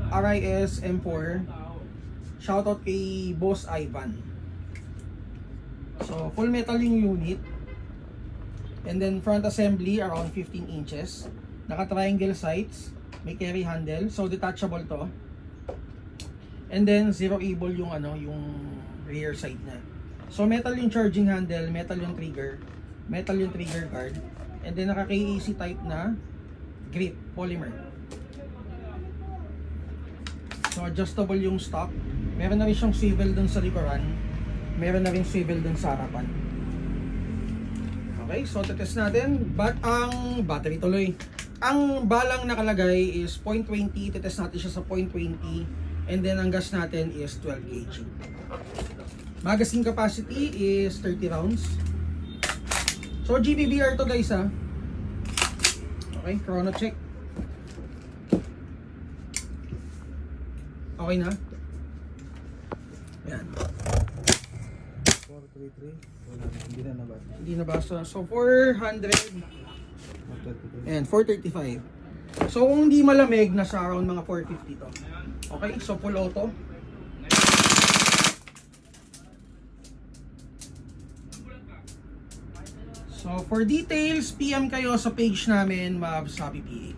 RIS M4. Shoutout kay Boss Ivan. So, full metal yung unit. And then, front assembly around 15 inches. Naka-triangle sights. May carry handle. So, detachable to. And then, zero evil yung yung rear side na. So, metal yung charging handle, metal yung trigger guard. And then, naka-KAC type na grip, polymer. So, adjustable yung stock. Meron na rin siyang swivel dun sa likuran. Meron na rin swivel dun sa harapan. Okay, so tetest natin. Ang battery tuloy. Ang balang nakalagay is 0.20. Tetest natin siya sa 0.20. And then, ang gas natin is 12 kg. Magazine capacity is 30 rounds. So, GBBR to guys ha. Okay, chrono check. Okay na? Yan. 433. Hindi na nabasa. Hindi nabasa. So, 400. And 435. So, kung hindi malamig, nasa around mga 450 to. Okay, so full auto. So, for details, PM kayo sa page namin, Mavs Happy PH.